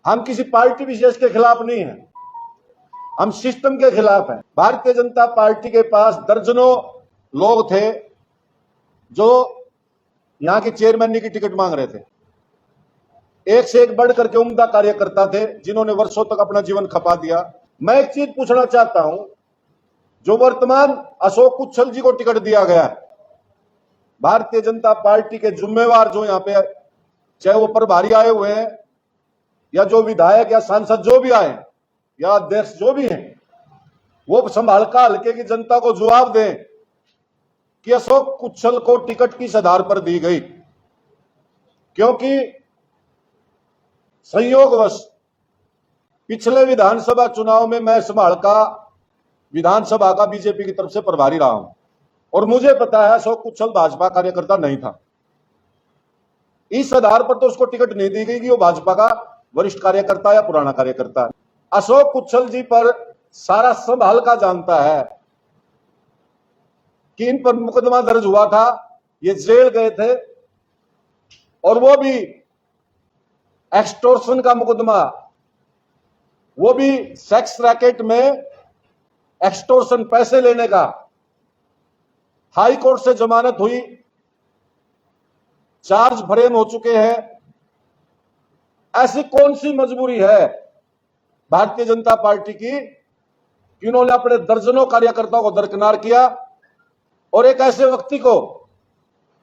हम किसी पार्टी विशेष के खिलाफ नहीं हैं, हम सिस्टम के खिलाफ हैं। भारतीय जनता पार्टी के पास दर्जनों लोग थे जो यहां के चेयरमैन की टिकट मांग रहे थे। एक से एक बढ़ करके उम्दा कार्यकर्ता थे जिन्होंने वर्षों तक अपना जीवन खपा दिया। मैं एक चीज पूछना चाहता हूं, जो वर्तमान अशोक कुच्छल जी को टिकट दिया गया है, भारतीय जनता पार्टी के जिम्मेवार जो यहां पे, चाहे वो प्रभारी आए हुए हैं या जो विधायक या सांसद जो भी आए या अध्यक्ष जो भी हैं, वो संभाल का हल्के की जनता को जवाब दें कि अशोक कुच्छल को टिकट किस आधार पर दी गई। क्योंकि संयोगवश पिछले विधानसभा चुनाव में मैं संभाल का विधानसभा का बीजेपी की तरफ से प्रभारी रहा हूं और मुझे पता है अशोक कुच्छल भाजपा कार्यकर्ता नहीं था। इस आधार पर तो उसको टिकट नहीं दी गई कि वो भाजपा का वरिष्ठ कार्यकर्ता या पुराना कार्यकर्ता है। अशोक कुच्छल जी पर सारा संभाल का जानता है कि इन पर मुकदमा दर्ज हुआ था, ये जेल गए थे और वो भी एक्सटॉर्शन का मुकदमा, वो भी सेक्स रैकेट में एक्सटॉर्शन पैसे लेने का। हाई कोर्ट से जमानत हुई, चार्ज फ्रेम हो चुके हैं। ऐसी कौन सी मजबूरी है भारतीय जनता पार्टी की कि उन्होंने अपने दर्जनों कार्यकर्ताओं को दरकिनार किया और एक ऐसे व्यक्ति को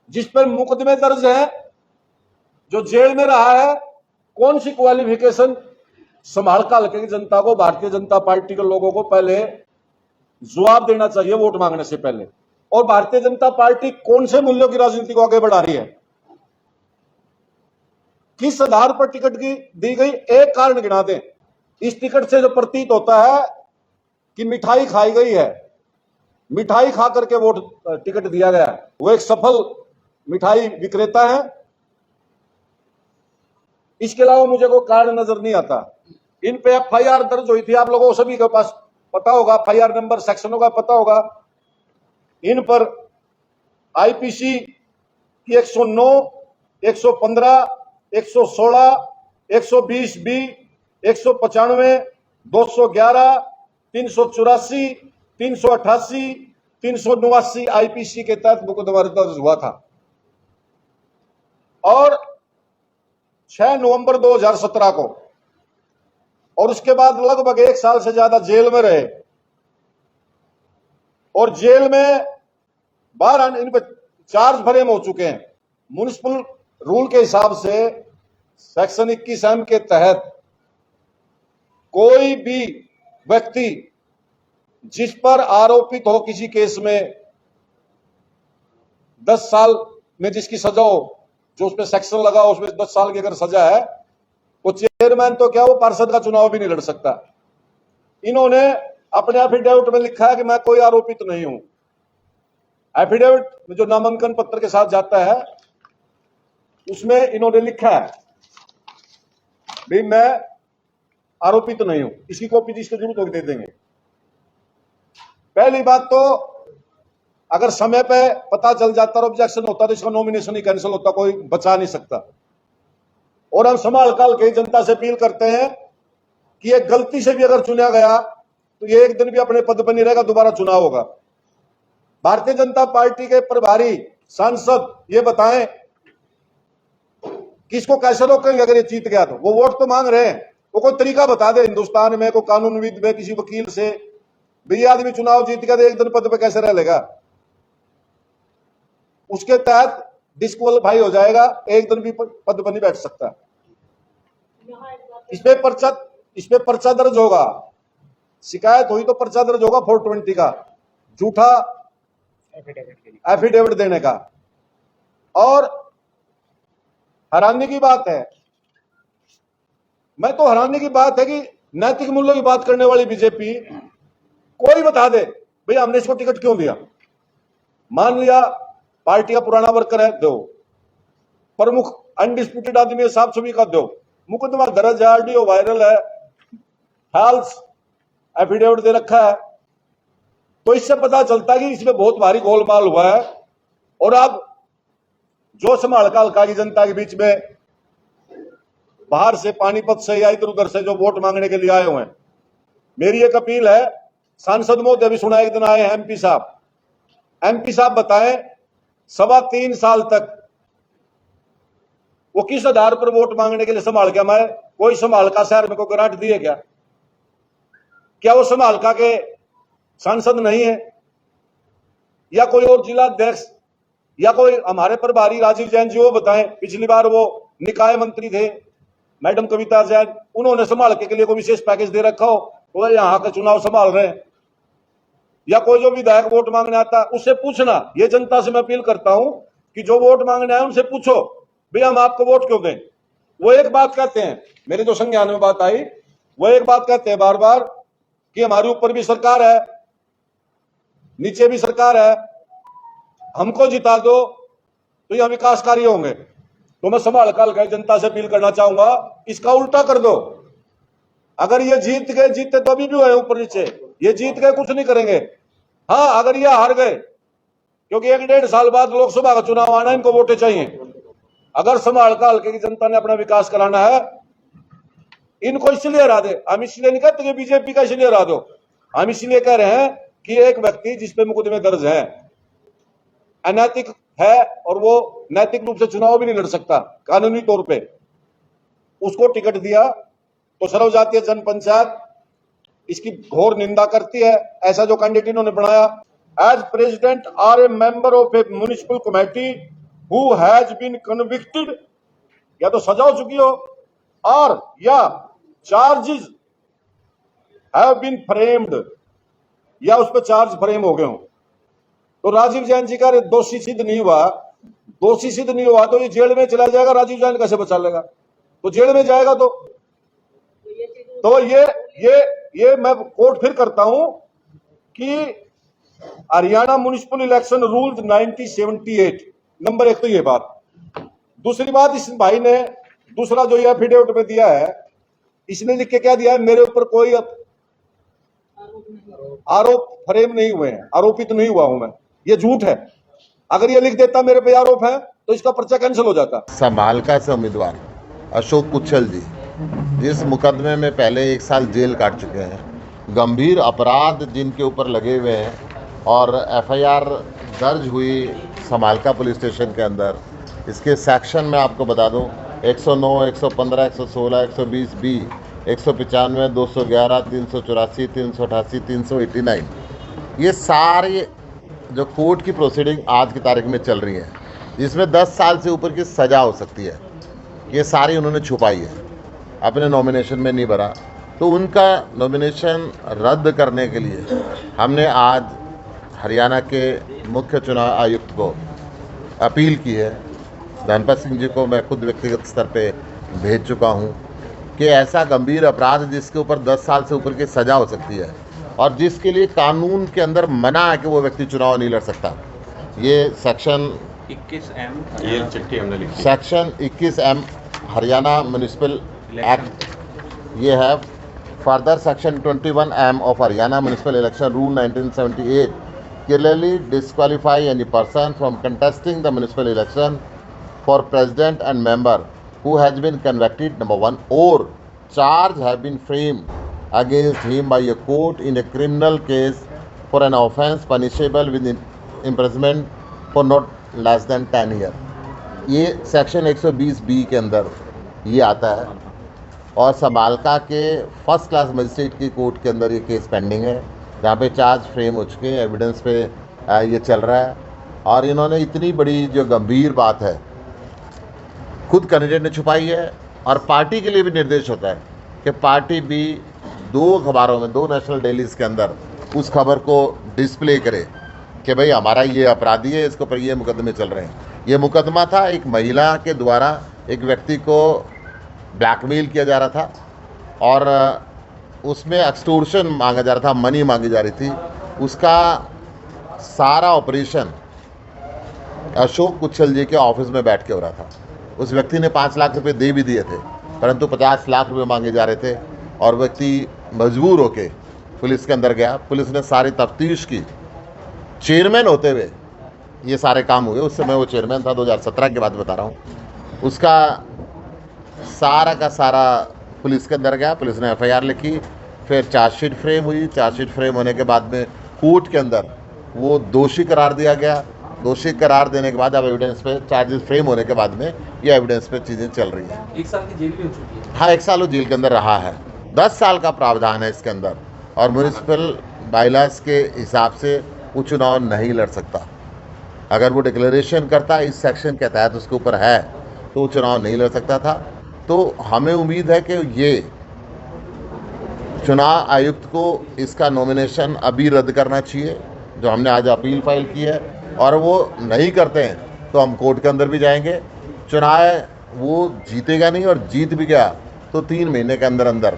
जिस पर मुकदमे दर्ज हैं, जो जेल में रहा है, कौन सी क्वालिफिकेशन संभाल का हल्के की जनता को, भारतीय जनता पार्टी के लोगों को पहले जवाब देना चाहिए वोट मांगने से पहले। और भारतीय जनता पार्टी कौन से मूल्यों की राजनीति को आगे बढ़ा रही है, किस आधार पर टिकट की दी गई, एक कारण गिना दें। इस टिकट से जो प्रतीत होता है कि मिठाई खाई गई है, मिठाई खा करके वोट टिकट दिया गया है। वो एक सफल मिठाई विक्रेता है, इसके अलावा मुझे कोई कारण नजर नहीं आता। इन पे एफआईआर दर्ज हुई थी, आप लोगों को सभी के पास पता होगा, एफआईआर नंबर सेक्शनों का पता होगा। इन पर आईपीसी की 109, 115, 116, 120 बी, 195, 211, 384, 388, 389 आईपीसी के तहत मुकदमा दर्ज हुआ था और 6 नवंबर 2017 को, और उसके बाद लगभग 1 साल से ज्यादा जेल में रहे और जेल में बाहर इन पर चार्ज फ्रेम हो चुके हैं। म्युनिसिपल रूल के हिसाब से सेक्शन 21M के तहत कोई भी व्यक्ति जिस पर आरोपित हो किसी केस में 10 साल में जिसकी सजा हो, जो उसमें सेक्शन लगा हो उसमें 10 साल की अगर सजा है, वो चेयरमैन तो क्या, वो पार्षद का चुनाव भी नहीं लड़ सकता। इन्होंने अपने एफिडेविट में लिखा है कि मैं कोई आरोपित नहीं हूं। एफिडेविट में जो नामांकन पत्र के साथ जाता है उसमें इन्होंने लिखा है भाई मैं आरोपित नहीं हूं। इसकी कॉपी जिसको जरूरत होगी दे देंगे। पहली बात तो अगर समय पे पता चल जाता और ऑब्जेक्शन होता तो इसका नॉमिनेशन ही कैंसिल होता, कोई बचा नहीं सकता। और हम संभाल काल के जनता से अपील करते हैं कि ये गलती से भी अगर चुना गया तो ये एक दिन भी अपने पद पर नहीं रहेगा, दोबारा चुनाव होगा। भारतीय जनता पार्टी के प्रभारी सांसद ये बताएं कि इसको कैसे रोकेंगे अगर ये जीत गया तो। वो वोट तो मांग रहे हैं, वो कोई तरीका बता दे हिंदुस्तान में, कोई कानूनविद में, किसी वकील से, भी आदमी चुनाव जीत गया तो एक दिन पद पे कैसे रह लेगा, उसके तहत डिस्क्वालीफाई हो जाएगा, एक दिन भी पद पर नहीं बैठ सकता। इस पे पर्चा दर्ज होगा, शिकायत हुई तो पर्चा दर्ज होगा 420 का, झूठा एफिडेविट देने का। और हैरानी की बात है, मैं तो हैरानी की बात है कि नैतिक मूल्यों की बात करने वाली बीजेपी कोई बता दे भाई हमने इसको टिकट क्यों दिया। मान लिया पार्टी का पुराना वर्कर है, दो, प्रमुख अनडिस्प्यूटेड आदमी है, साफ सभी का दो, मुकदमा दर्ज है, ऑडियो वायरल है, फाल्स एफिडेविट दे रखा है, तो इससे पता चलता है कि इसमें बहुत भारी गोलमाल हुआ है। और अब जो संभाल का हल्का की जनता के बीच में बाहर से पानीपत से या इधर उधर से जो वोट मांगने के लिए आए हुए हैं, मेरी एक अपील है, सांसद महोदय भी सुना, एक दिन आए हैं एमपी साहब बताएं 3.25 साल तक वो किस आधार पर वोट मांगने के लिए संभाल के मैं कोई संभालका शहर में को ग्रांट दिए क्या वो संभालका के सांसद नहीं है, या कोई और जिला अध्यक्ष या कोई हमारे प्रभारी राजीव जैन जी, वो बताएं। पिछली बार वो निकाय मंत्री थे मैडम कविता जैन, उन्होंने संभाल के लिए कोई विशेष पैकेज दे रखा हो, वो यहाँ का चुनाव संभाल रहे हैं। या कोई जो विधायक वोट मांगने आता है उससे पूछना, ये जनता से मैं अपील करता हूं कि जो वोट मांगने आए उनसे पूछो भैया हम आपको वोट क्यों दें। वो एक बात कहते हैं, मेरे जो संज्ञान में बात आई, वो एक बात कहते हैं बार बार कि हमारे ऊपर भी सरकार है, नीचे भी सरकार है, हमको जिता दो तो ये विकासकारी होंगे। तो मैं संभाल कर जनता से अपील करना चाहूंगा, इसका उल्टा कर दो। अगर ये जीते तो अभी भी हुए ऊपर नीचे, ये जीत गए कुछ नहीं करेंगे। हाँ, अगर ये हार गए, क्योंकि 1-1.5 साल बाद लोकसभा का चुनाव आना, इनको वोटें चाहिए। अगर संभाल का हल्के की जनता ने अपना विकास कराना है, इनको इसलिए हरा दे। हम इसलिए नहीं कहते कि बीजेपी का इसलिए हरा दो, हम इसलिए कह रहे हैं कि एक व्यक्ति जिसपे मुकदमे दर्ज है, अनैतिक है और वो नैतिक रूप से चुनाव भी नहीं लड़ सकता कानूनी तौर पे, उसको टिकट दिया तो सर्व जातीय जनपंचायत इसकी घोर निंदा करती है। ऐसा जो कैंडिडेट इन्होंने बनाया, as president or a member of a municipal committee who has been convicted, या तो सजा हो चुकी हो और या चार्जेस हैव बीन फ्रेम्ड, या उस पर चार्ज फ्रेम हो गए हो। तो राजीव जैन जी का दोषी सिद्ध नहीं हुआ तो ये जेल में चला जाएगा। राजीव जैन कैसे बचा लेगा? तो जेल में जाएगा तो ये मैं कोट फिर करता हूं कि Haryana municipal election rule 1978, number 1 तो ये बात। दूसरी बात, इस भाई ने दूसरा जो ये एफिडेविट में दिया है, इसने लिख के क्या दिया है, मेरे ऊपर कोई आरोप फ्रेम नहीं हुए हैं, आरोपित नहीं हुआ हूं मैं, ये झूठ है। अगर ये लिख देता मेरे पे आरोप है तो इसका पर्चा कैंसिल हो जाता। समालका से उम्मीदवार अशोक कुच्छल जी, जिस मुकदमे में पहले 1 साल जेल काट चुके हैं, गंभीर अपराध जिनके ऊपर लगे हुए हैं और एफआईआर दर्ज हुई समालका पुलिस स्टेशन के अंदर, इसके सेक्शन में आपको बता दूं 109, 115, 116, 120 बी, 195, 211, 384, 388, 389, ये सारे जो कोर्ट की प्रोसीडिंग आज की तारीख में चल रही है, जिसमें 10 साल से ऊपर की सज़ा हो सकती है, ये सारी उन्होंने छुपाई है, अपने नॉमिनेशन में नहीं भरा। तो उनका नॉमिनेशन रद्द करने के लिए हमने आज हरियाणा के मुख्य चुनाव आयुक्त को अपील की है। धनपत सिंह जी को मैं खुद व्यक्तिगत स्तर पे भेज चुका हूँ कि ऐसा गंभीर अपराध जिसके ऊपर 10 साल से ऊपर की सज़ा हो सकती है और जिसके लिए कानून के अंदर मना है कि वो व्यक्ति चुनाव नहीं लड़ सकता, ये सेक्शन 21M, ये चिट्ठी हमने लिखी, section 21M Haryana municipal act ये है। Further section 21M of Haryana municipal election rule 1978 clearly disqualify any person from contesting the municipal election for president and member who has been convicted, number 1, or charge have been framed against him by a court in a criminal case for an offence punishable with imprisonment for not less than 10 years। ये section 120B के अंदर ये आता है और समालका के first class magistrate की court के अंदर ये केस पेंडिंग है, जहाँ पे चार्ज फ्रेम हो चुके हैं, एविडेंस पे ये चल रहा है। और इन्होंने इतनी बड़ी जो गंभीर बात है खुद कैंडिडेट ने छुपाई है और पार्टी के लिए भी निर्देश होता है कि पार्टी भी 2 अखबारों में, 2 नेशनल डेलीज़ के अंदर उस खबर को डिस्प्ले करे कि भाई हमारा ये अपराधी है, इसके ऊपर ये मुकदमे चल रहे हैं। ये मुकदमा था एक महिला के द्वारा एक व्यक्ति को ब्लैकमेल किया जा रहा था और उसमें एक्सटोर्शन मांगा जा रहा था, मनी मांगी जा रही थी। उसका सारा ऑपरेशन अशोक कुच्छल जी के ऑफिस में बैठ के हो रहा था। उस व्यक्ति ने 5 लाख रुपए दे भी दिए थे, परंतु 50 लाख रुपए मांगे जा रहे थे और व्यक्ति मजबूर होके पुलिस के अंदर गया। पुलिस ने सारी तफ्तीश की, चेयरमैन होते हुए ये सारे काम हुए। उस समय वो चेयरमैन था, 2017 की बात बता रहा हूँ। उसका सारा का सारा पुलिस के अंदर गया, पुलिस ने एफआईआर लिखी, फिर चार्जशीट फ्रेम हुई। चार्जशीट फ्रेम होने के बाद में कोर्ट के अंदर वो दोषी करार दिया गया। दोषी करार देने के बाद अब एविडेंस पे चार्जेस फ्रेम होने के बाद में ये एविडेंस पे चीज़ें चल रही हैं। 1 साल की जेल भी हो चुकी है। हाँ, 1 साल वो जेल के अंदर रहा है। 10 साल का प्रावधान है इसके अंदर, और म्यूनिसिपल बाइलास के हिसाब से वो चुनाव नहीं लड़ सकता। अगर वो डिक्लेरेशन करता इस सेक्शन के तहत उसके ऊपर है तो वो चुनाव नहीं लड़ सकता था। तो हमें उम्मीद है कि ये चुनाव आयुक्त को इसका नॉमिनेशन अभी रद्द करना चाहिए, जो हमने आज अपील फाइल की है, और वो नहीं करते हैं तो हम कोर्ट के अंदर भी जाएंगे। चुनाव वो जीतेगा नहीं, और जीत भी गया तो 3 महीने के अंदर अंदर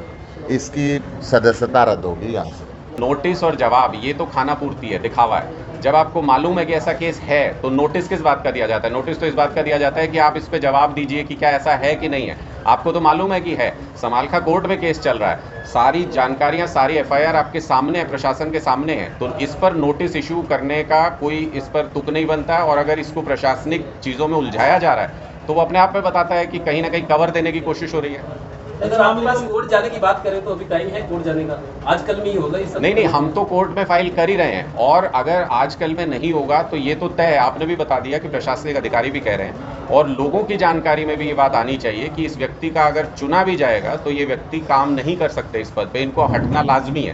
इसकी सदस्यता रद्द होगी यहाँ से। नोटिस और जवाब ये तो खाना पूर्ति है, दिखावा है। जब आपको मालूम है कि ऐसा केस है तो नोटिस किस बात का दिया जाता है? नोटिस तो इस बात का दिया जाता है कि आप इस पे जवाब दीजिए कि क्या ऐसा है कि नहीं है। आपको तो मालूम है कि है, समालखा कोर्ट में केस चल रहा है, सारी जानकारियां, सारी एफआईआर आपके सामने है, प्रशासन के सामने है, तो इस पर नोटिस इशू करने का कोई इस पर तुक नहीं बनता है। और अगर इसको प्रशासनिक चीज़ों में उलझाया जा रहा है तो वो अपने आप में बताता है कि कहीं ना कहीं कवर देने की कोशिश हो रही है। अगर आपके पास कोर्ट जाने की बात करें तो अभी टाइम है कोर्ट जाने का, आजकल में ही होगा ये सब? नहीं, हम तो कोर्ट में फाइल कर ही रहे हैं, और अगर आजकल में नहीं होगा तो ये तो तय है। आपने भी बता दिया कि प्रशासनिक अधिकारी भी कह रहे हैं, और लोगों की जानकारी में भी ये बात आनी चाहिए कि इस व्यक्ति का अगर चुना भी जाएगा तो ये व्यक्ति काम नहीं कर सकते इस पद पे, इनको हटना लाजमी है।